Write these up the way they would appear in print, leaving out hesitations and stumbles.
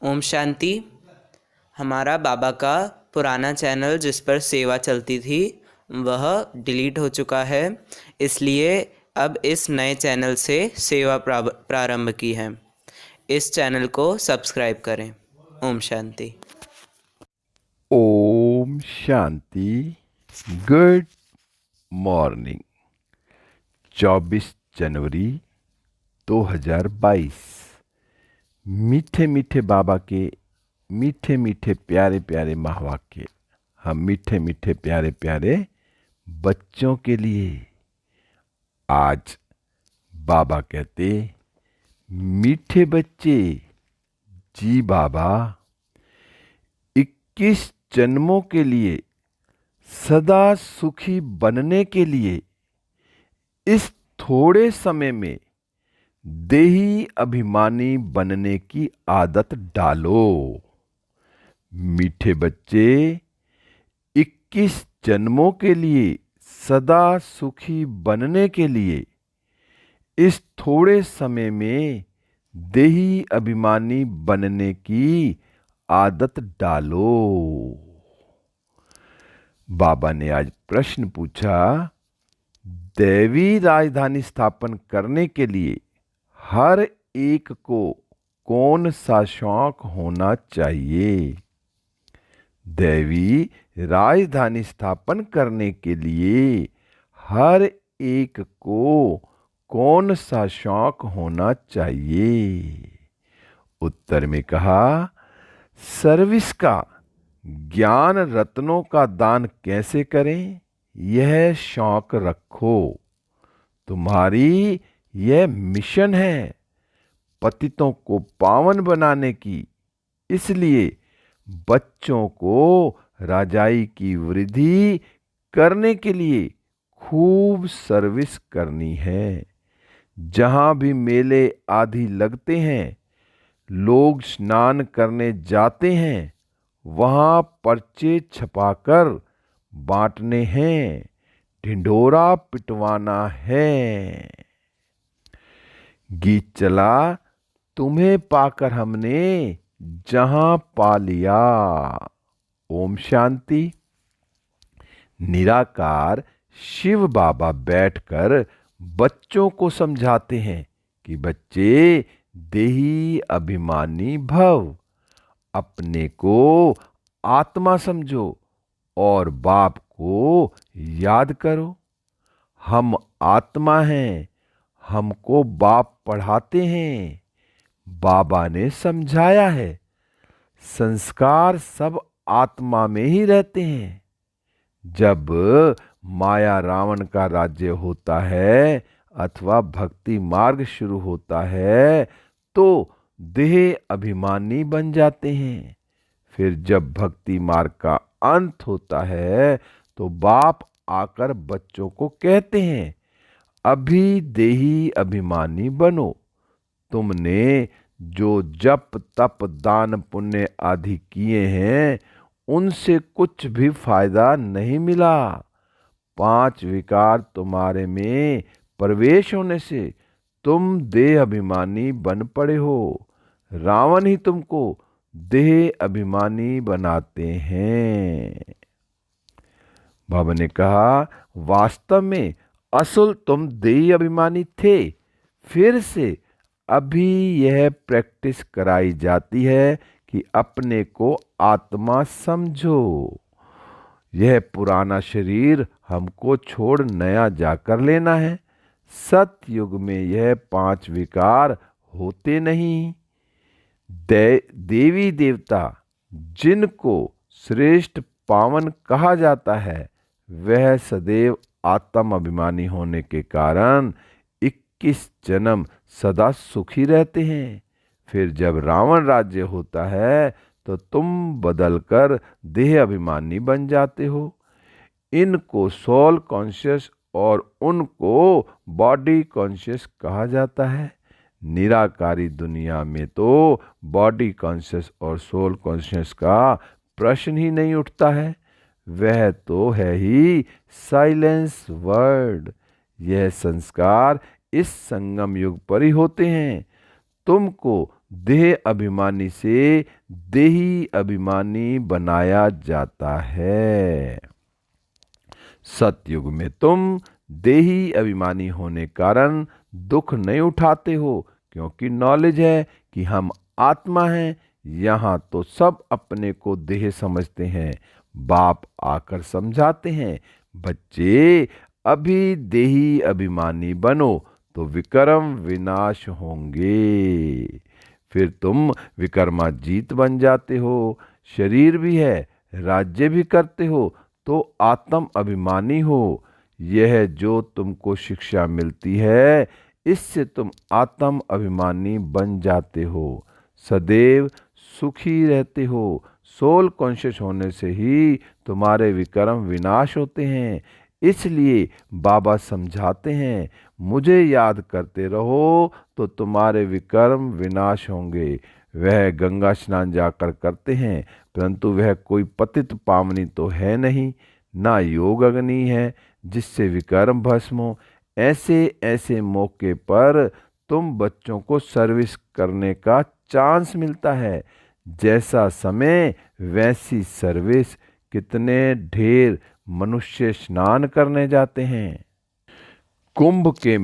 ओम शांति। हमारा बाबा का पुराना चैनल जिस पर सेवा चलती थी वह डिलीट हो चुका है, इसलिए अब इस नए चैनल से सेवा प्रारंभ की है। इस चैनल को सब्सक्राइब करें। ओम शांति। ओम शांति। Good morning. 24 जनवरी 2022। मीठे मीठे बाबा के मीठे मीठे प्यारे प्यारे महावाक्य हम मीठे मीठे प्यारे प्यारे बच्चों के लिए। आज बाबा कहते, मीठे बच्चे जी बाबा 21 जन्मों के लिए सदा सुखी बनने के लिए इस थोड़े समय में देही अभिमानी बनने की आदत डालो। मीठे बच्चे 21 जन्मों के लिए सदा सुखी बनने के लिए इस थोड़े समय में देही अभिमानी बनने की आदत डालो। बाबा ने आज प्रश्न पूछा, दैवी राजधानी स्थापन करने के लिए हर एक को कौन सा शौक होना चाहिए? दैवी राजधानी स्थापन करने के लिए हर एक को कौन सा शौक होना चाहिए? उत्तर में कहा, सर्विस का, ज्ञान रत्नों का दान कैसे करें यह शौक रखो। तुम्हारी यह मिशन है पतितों को पावन बनाने की, इसलिए बच्चों को राजाई की वृद्धि करने के लिए खूब सर्विस करनी है। जहां भी मेले आदि लगते हैं, लोग स्नान करने जाते हैं, वहां पर्चे छपाकर बांटने हैं, ढिंढोरा पिटवाना है। गीत चला, तुम्हें पाकर हमने जहां पा लिया। ओम शांति। निराकार शिव बाबा बैठकर बच्चों को समझाते हैं कि बच्चे देही अभिमानी भव, अपने को आत्मा समझो और बाप को याद करो। हम आत्मा हैं, हमको बाप पढ़ाते हैं। बाबा ने समझाया है, संस्कार सब आत्मा में ही रहते हैं। जब माया रावण का राज्य होता है अथवा भक्ति मार्ग शुरू होता है तो देह अभिमानी बन जाते हैं। फिर जब भक्ति मार्ग का अंत होता है तो बाप आकर बच्चों को कहते हैं, अभी देही अभिमानी बनो। तुमने जो जप तप दान पुण्य आदि किए हैं उनसे कुछ भी फायदा नहीं मिला। 5 विकार तुम्हारे में प्रवेश होने से तुम देह अभिमानी बन पड़े हो। रावण ही तुमको देह अभिमानी बनाते हैं। बाबा ने कहा, वास्तव में असल तुम देह अभिमानी थे। फिर से अभी यह प्रैक्टिस कराई जाती है कि अपने को आत्मा समझो। यह पुराना शरीर हमको छोड़ नया जाकर लेना है। सतयुग में यह 5 विकार होते नहीं। देवी देवता जिनको श्रेष्ठ पावन कहा जाता है वह सदैव आत्म अभिमानी होने के कारण 21 जन्म सदा सुखी रहते हैं। फिर जब रावण राज्य होता है तो तुम बदलकर देह अभिमानी बन जाते हो। इनको सोल कॉन्शियस और उनको बॉडी कॉन्शियस कहा जाता है। निराकारी दुनिया में तो बॉडी कॉन्शियस और सोल कॉन्शियस का प्रश्न ही नहीं उठता है। वह तो है ही साइलेंस वर्ड। यह संस्कार इस संगम युग पर ही होते हैं। तुमको देह अभिमानी से देही अभिमानी बनाया जाता है। सतयुग में तुम देही अभिमानी होने कारण दुख नहीं उठाते हो, क्योंकि नॉलेज है कि हम आत्मा हैं। यहाँ तो सब अपने को देह समझते हैं। बाप आकर समझाते हैं, बच्चे अभी देही अभिमानी बनो तो विक्रम विनाश होंगे। फिर तुम विक्रमाजीत बन जाते हो। शरीर भी है, राज्य भी करते हो, तो आत्म अभिमानी हो। यह जो तुमको शिक्षा मिलती है, इससे तुम आत्म अभिमानी बन जाते हो। सदैव सुखी रहते हो। सोल कॉन्शियस होने से ही तुम्हारे विक्रम विनाश होते हैं। इसलिए बाबा समझाते हैं, मुझे याद करते रहो तो तुम्हारे विक्रम विनाश होंगे। वह गंगा स्नान जाकर करते हैं, परंतु वह कोई पतित पावनी तो है नहीं, ना योग अग्नि है जिससे विक्रम भस्म हो। ऐसे ऐसे मौके पर तुम बच्चों को सर्विस करने का चांस मिलता है। जैसा समय वैसी सर्विस। कितने ढेर मनुष्य स्नान करने जाते हैं। कुंभ के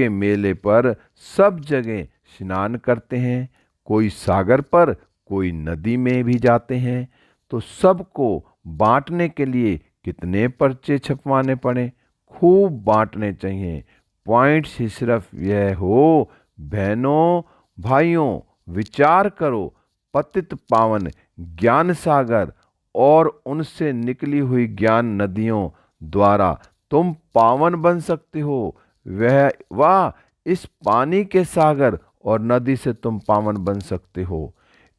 मेले पर सब जगह स्नान करते हैं। कोई सागर पर, कोई नदी में भी जाते हैं। तो सबको बांटने के लिए कितने पर्चे छपवाने पड़े। खूब बांटने चाहिए। पॉइंट्स ही सिर्फ यह हो, बहनों भाइयों, विचार करो, पतित पावन ज्ञान सागर और उनसे निकली हुई ज्ञान नदियों द्वारा तुम पावन बन सकते हो। वाह, इस पानी के सागर और नदी से तुम पावन बन सकते हो।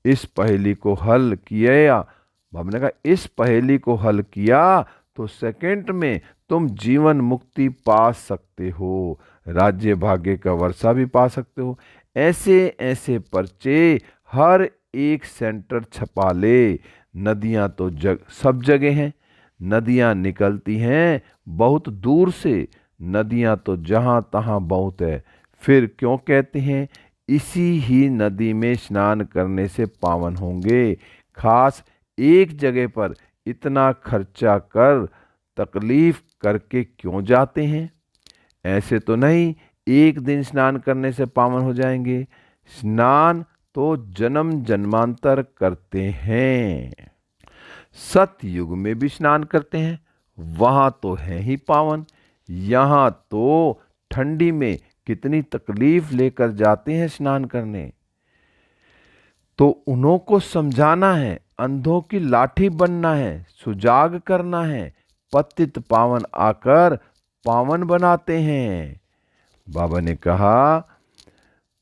इस पहेली को हल किया, हमने कहा इस पहेली को हल किया तो सेकंड में तुम जीवन मुक्ति पा सकते हो। राज्य भाग्य का वर्षा भी पा सकते हो। ऐसे ऐसे पर्चे हर एक सेंटर छपा ले। नदियां तो सब जगह हैं। नदियां निकलती हैं बहुत दूर से। नदियां तो जहां तहां बहुत है। फिर क्यों कहते हैं इसी ही नदी में स्नान करने से पावन होंगे। खास एक जगह पर इतना खर्चा कर तकलीफ करके क्यों जाते हैं। ऐसे तो नहीं एक दिन स्नान करने से पावन हो जाएंगे। स्नान तो जन्म जन्मांतर करते हैं। सतयुग में भी स्नान करते हैं, वहां तो है ही पावन। यहाँ तो ठंडी में कितनी तकलीफ लेकर जाते हैं स्नान करने। तो उन्हों को समझाना है, अंधों की लाठी बनना है, सुजाग करना है। पतित पावन आकर पावन बनाते हैं। बाबा ने कहा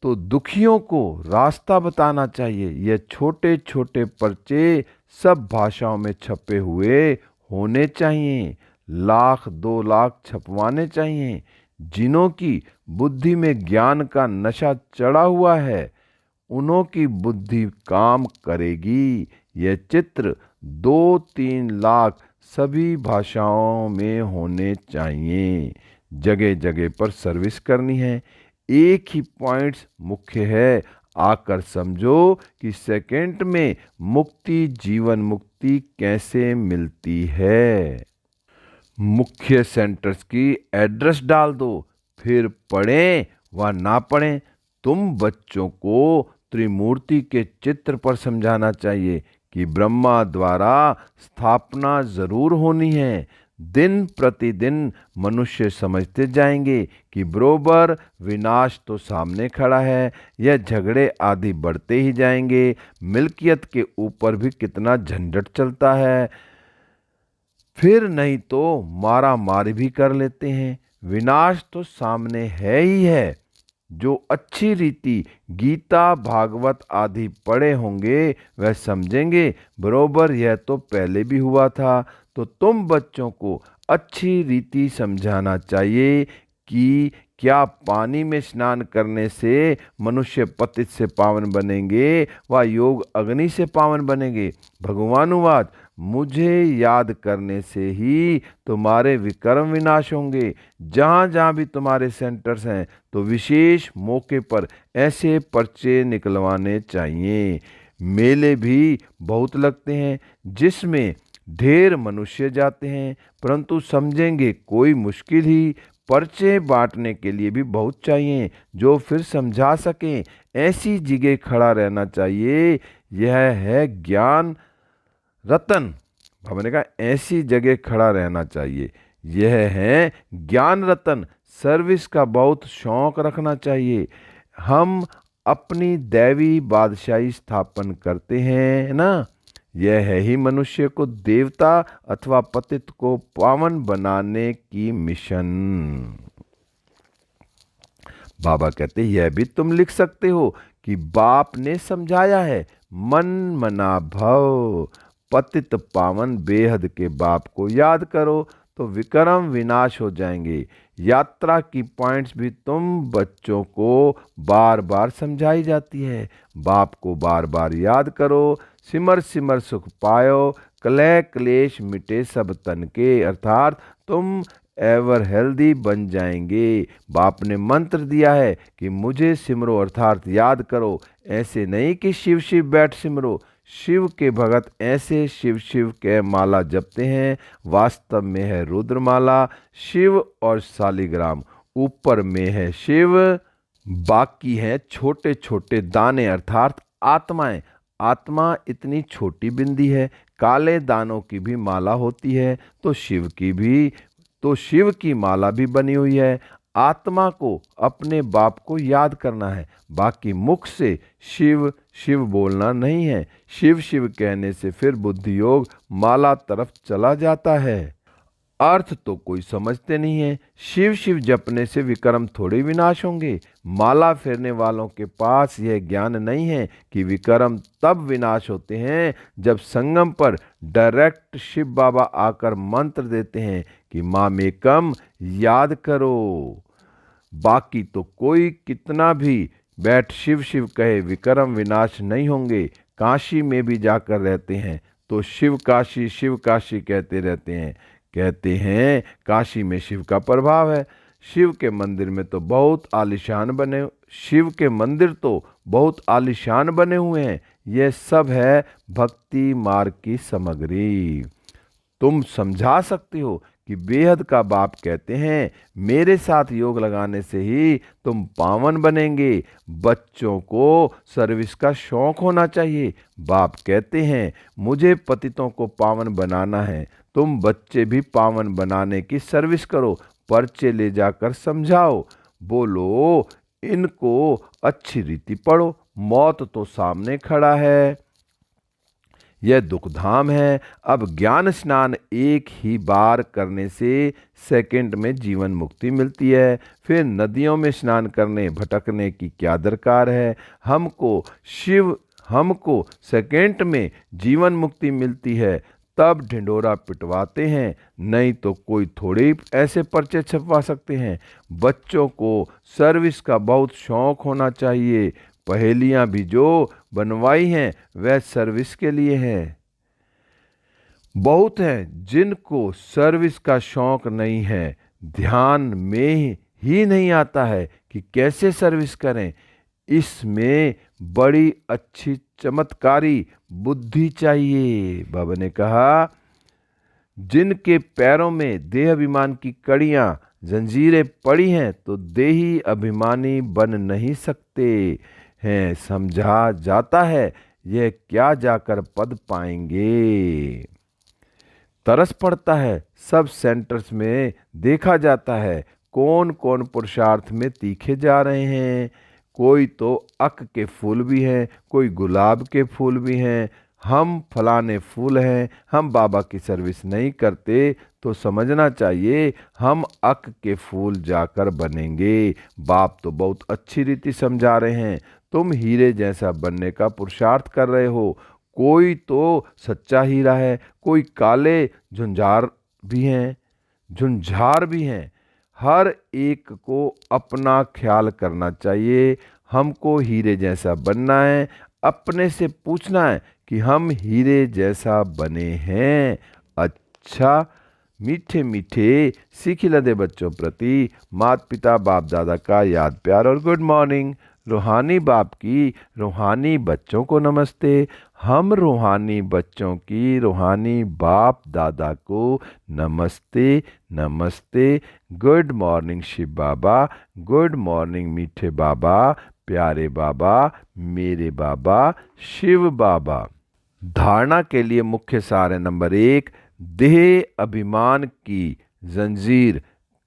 तो दुखियों को रास्ता बताना चाहिए। ये छोटे छोटे पर्चे सब भाषाओं में छपे हुए होने चाहिए। 1,00,000 2,00,000 छपवाने चाहिए। जिन्हों की बुद्धि में ज्ञान का नशा चढ़ा हुआ है, उन्हों की बुद्धि काम करेगी। यह चित्र 2-3 लाख सभी भाषाओं में होने चाहिए। जगह जगह पर सर्विस करनी है। एक ही पॉइंट्स मुख्य है। आकर समझो कि सेकंड में मुक्ति, जीवन मुक्ति कैसे मिलती है। मुख्य सेंटर्स की एड्रेस डाल दो, फिर पढ़ें व ना पढ़ें। तुम बच्चों को त्रिमूर्ति के चित्र पर समझाना चाहिए कि ब्रह्मा द्वारा स्थापना जरूर होनी है। दिन प्रतिदिन मनुष्य समझते जाएंगे कि बरोबर विनाश तो सामने खड़ा है। यह झगड़े आदि बढ़ते ही जाएंगे। मिल्कियत के ऊपर भी कितना झंझट चलता है। फिर नहीं तो मारा मारी भी कर लेते हैं। विनाश तो सामने है ही है। जो अच्छी रीति गीता भागवत आदि पढ़े होंगे वह समझेंगे बरोबर यह तो पहले भी हुआ था। तो तुम बच्चों को अच्छी रीति समझाना चाहिए कि क्या पानी में स्नान करने से मनुष्य पतित से पावन बनेंगे व योग अग्नि से पावन बनेंगे। भगवानुवाद मुझे याद करने से ही तुम्हारे विक्रम विनाश होंगे। जहाँ जहाँ भी तुम्हारे सेंटर्स हैं तो विशेष मौके पर ऐसे पर्चे निकलवाने चाहिए। मेले भी बहुत लगते हैं जिसमें ढेर मनुष्य जाते हैं, परंतु समझेंगे कोई मुश्किल ही। पर्चे बांटने के लिए भी बहुत चाहिए जो फिर समझा सकें। ऐसी जगह खड़ा रहना चाहिए। यह है ज्ञान रतन। बाबा ने कहा ऐसी जगह खड़ा रहना चाहिए। यह है ज्ञान रतन। सर्विस का बहुत शौक रखना चाहिए। हम अपनी दैवी बादशाही स्थापन करते हैं ना। यह है ही मनुष्य को देवता अथवा पतित को पावन बनाने की मिशन। बाबा कहते यह भी तुम लिख सकते हो कि बाप ने समझाया है, मन मना भव। पतित पावन बेहद के बाप को याद करो तो विक्रम विनाश हो जाएंगे। यात्रा की पॉइंट्स भी तुम बच्चों को बार बार समझाई जाती है। बाप को बार बार याद करो। सिमर सिमर सुख पायो, कलह क्लेश मिटे सब तन के। अर्थात तुम एवर हेल्दी बन जाएंगे। बाप ने मंत्र दिया है कि मुझे सिमरो अर्थात याद करो। ऐसे नहीं कि शिव शिव बैठ सिमरो। शिव के भगत ऐसे शिव शिव के माला जपते हैं, वास्तव में है रुद्रमाला। शिव और शालिग्राम ऊपर में है शिव, बाकी है छोटे छोटे दाने अर्थात आत्माएं। आत्मा इतनी छोटी बिंदी है। काले दानों की भी माला होती है तो शिव की माला भी बनी हुई है। आत्मा को अपने बाप को याद करना है, बाकी मुख से शिव शिव बोलना नहीं है। शिव शिव कहने से फिर बुद्धि योग माला तरफ चला जाता है। अर्थ तो कोई समझते नहीं है। शिव शिव जपने से विक्रम थोड़े विनाश होंगे। माला फेरने वालों के पास यह ज्ञान नहीं है कि विक्रम तब विनाश होते हैं जब संगम पर डायरेक्ट शिव बाबा आकर मंत्र देते हैं कि मामेकम याद करो। बाकी तो कोई कितना भी बैठ शिव शिव कहे विक्रम विनाश नहीं होंगे। काशी में भी जाकर रहते हैं तो शिव काशी कहते रहते हैं। कहते हैं काशी में शिव का प्रभाव है। शिव के मंदिर में तो बहुत आलीशान बने हुए हैं। यह सब है भक्ति मार्ग की सामग्री। तुम समझा सकते हो कि बेहद का बाप कहते हैं मेरे साथ योग लगाने से ही तुम पावन बनेंगे। बच्चों को सर्विस का शौक होना चाहिए। बाप कहते हैं मुझे पतितों को पावन बनाना है। तुम बच्चे भी पावन बनाने की सर्विस करो। पर्चे ले जाकर समझाओ, बोलो इनको अच्छी रीति पढ़ो। मौत तो सामने खड़ा है, यह दुखधाम है। अब ज्ञान स्नान एक ही बार करने से सेकंड में जीवन मुक्ति मिलती है। फिर नदियों में स्नान करने भटकने की क्या दरकार है। हमको सेकंड में जीवन मुक्ति मिलती है तब ढिंडोरा पिटवाते हैं, नहीं तो कोई थोड़े ऐसे पर्चे छपवा सकते हैं। बच्चों को सर्विस का बहुत शौक होना चाहिए। पहेलियां भी जो बनवाई हैं वह सर्विस के लिए हैं। बहुत हैं जिनको सर्विस का शौक नहीं है। ध्यान में ही नहीं आता है कि कैसे सर्विस करें। इसमें बड़ी अच्छी चमत्कारी बुद्धि चाहिए। बाबा ने कहा जिनके पैरों में देह अभिमान की कड़ियां जंजीरें पड़ी हैं तो देही अभिमानी बन नहीं सकते हैं। समझा जाता है यह क्या जाकर पद पाएंगे। तरस पड़ता है। सब सेंटर्स में देखा जाता है कौन कौन पुरुषार्थ में तीखे जा रहे हैं। कोई तो अक के फूल भी हैं, कोई गुलाब के फूल भी हैं। हम फलाने फूल हैं, हम बाबा की सर्विस नहीं करते तो समझना चाहिए हम अक के फूल जाकर बनेंगे। बाप तो बहुत अच्छी रीति समझा रहे हैं। तुम हीरे जैसा बनने का पुरुषार्थ कर रहे हो। कोई तो सच्चा हीरा है, कोई काले झुंझार भी हैं। हर एक को अपना ख्याल करना चाहिए। हमको हीरे जैसा बनना है। अपने से पूछना है कि हम हीरे जैसा बने हैं। अच्छा, मीठे मीठे सिखिलदे बच्चों प्रति माता पिता बाप दादा का याद प्यार और गुड मॉर्निंग। रूहानी बाप की रूहानी बच्चों को नमस्ते। हम रूहानी बच्चों की रूहानी बाप दादा को नमस्ते नमस्ते। गुड मॉर्निंग शिव बाबा, गुड मॉर्निंग मीठे बाबा, प्यारे बाबा, मेरे बाबा शिव बाबा। धारणा के लिए मुख्य सार है। नंबर 1, देह अभिमान की जंजीर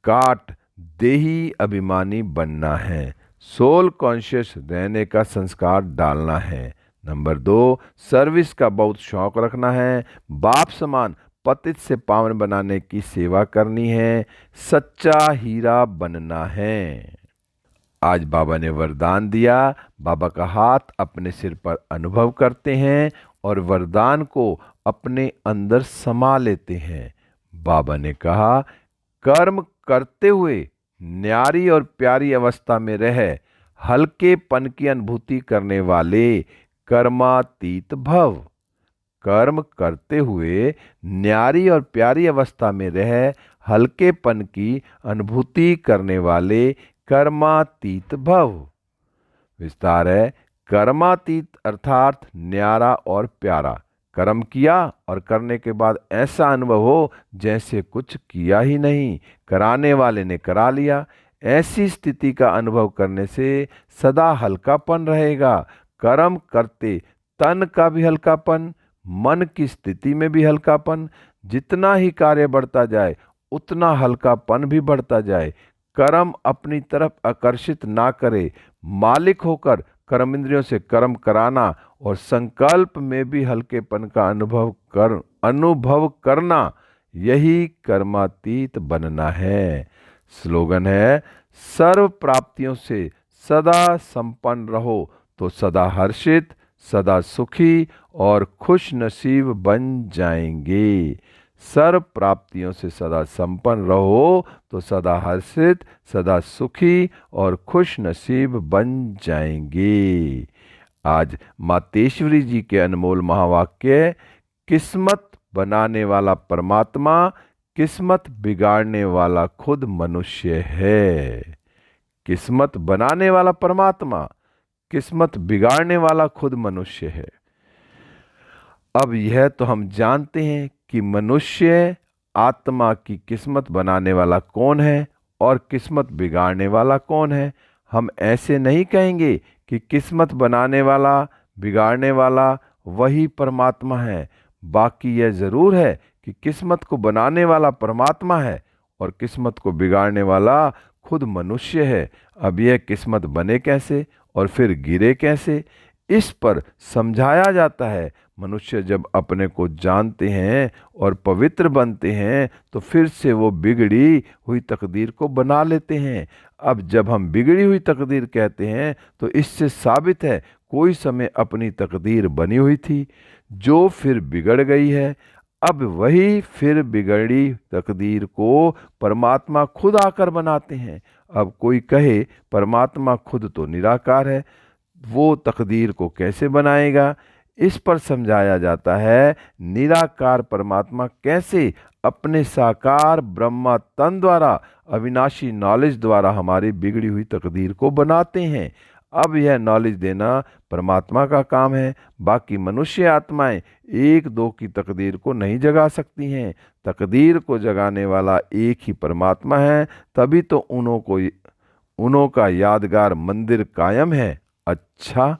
काट देही अभिमानी बनना है। सोल कॉन्शियस रहने का संस्कार डालना है। नंबर 2, सर्विस का बहुत शौक रखना है। बाप समान पतित से पावन बनाने की सेवा करनी है। सच्चा हीरा बनना है। आज बाबा ने वरदान दिया। बाबा का हाथ अपने सिर पर अनुभव करते हैं और वरदान को अपने अंदर समा लेते हैं। बाबा ने कहा, कर्म करते हुए न्यारी और प्यारी अवस्था में रह हल्केपन की अनुभूति करने वाले कर्मातीत भव। कर्म करते हुए न्यारी और प्यारी अवस्था में रह हल्केपन की अनुभूति करने वाले कर्मातीत भव। विस्तार है। कर्मातीत अर्थात न्यारा और प्यारा। कर्म किया और करने के बाद ऐसा अनुभव हो जैसे कुछ किया ही नहीं, कराने वाले ने करा लिया। ऐसी स्थिति का अनुभव करने से सदा हल्कापन रहेगा। कर्म करते तन का भी हल्कापन, मन की स्थिति में भी हल्कापन। जितना ही कार्य बढ़ता जाए उतना हल्कापन भी बढ़ता जाए। कर्म अपनी तरफ आकर्षित ना करे। मालिक होकर कर्म इंद्रियों से कर्म कराना और संकल्प में भी हल्केपन का अनुभव करना, यही कर्मातीत बनना है। स्लोगन है, सर्व प्राप्तियों से सदा संपन्न रहो तो सदा हर्षित, सदा सुखी और खुश नसीब बन जाएंगे। सर्व प्राप्तियों से सदा संपन्न रहो तो सदा हर्षित, सदा सुखी और खुश नसीब बन जाएंगे। आज मातेश्वरी जी के अनमोल महावाक्य, किस्मत बनाने वाला परमात्मा, किस्मत बिगाड़ने वाला खुद मनुष्य है। किस्मत बनाने वाला परमात्मा, किस्मत बिगाड़ने वाला खुद मनुष्य है। अब यह तो हम जानते हैं कि मनुष्य आत्मा की किस्मत बनाने वाला कौन है और किस्मत बिगाड़ने वाला कौन है। हम ऐसे नहीं कहेंगे कि किस्मत बनाने वाला बिगाड़ने वाला वही परमात्मा है। बाकी यह ज़रूर है कि किस्मत को बनाने वाला परमात्मा है और किस्मत को बिगाड़ने वाला खुद मनुष्य है। अब यह किस्मत बने कैसे और फिर गिरे कैसे, इस पर समझाया जाता है। मनुष्य जब अपने को जानते हैं और पवित्र बनते हैं तो फिर से वो बिगड़ी हुई तकदीर को बना लेते हैं। अब जब हम बिगड़ी हुई तकदीर कहते हैं तो इससे साबित है कोई समय अपनी तकदीर बनी हुई थी जो फिर बिगड़ गई है। अब वही फिर बिगड़ी तकदीर को परमात्मा खुद आकर बनाते हैं। अब कोई कहे परमात्मा खुद तो निराकार है, वो तकदीर को कैसे बनाएगा। इस पर समझाया जाता है निराकार परमात्मा कैसे अपने साकार ब्रह्मा तन द्वारा अविनाशी नॉलेज द्वारा हमारी बिगड़ी हुई तकदीर को बनाते हैं। अब यह नॉलेज देना परमात्मा का काम है। बाकी मनुष्य आत्माएं एक दो की तकदीर को नहीं जगा सकती हैं। तकदीर को जगाने वाला एक ही परमात्मा है, तभी तो उन्हों का यादगार मंदिर कायम है। अच्छा,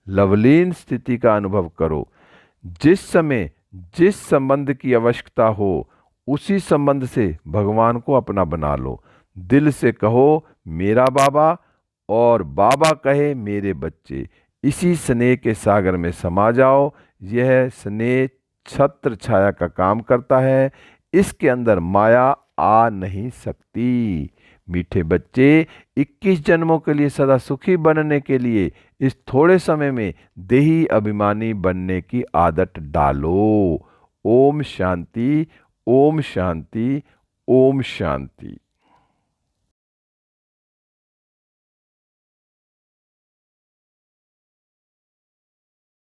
लवलीन स्थिति का अनुभव करो। जिस समय जिस संबंध की आवश्यकता हो उसी संबंध से भगवान को अपना बना लो। दिल से कहो मेरा बाबा और बाबा कहे मेरे बच्चे। इसी स्नेह के सागर में समा जाओ। यह स्नेह छत्र छाया का काम करता है, इसके अंदर माया आ नहीं सकती। मीठे बच्चे, 21 जन्मों के लिए सदा सुखी बनने के लिए इस थोड़े समय में देही अभिमानी बनने की आदत डालो। ओम शांति, ओम शांति, ओम शांति।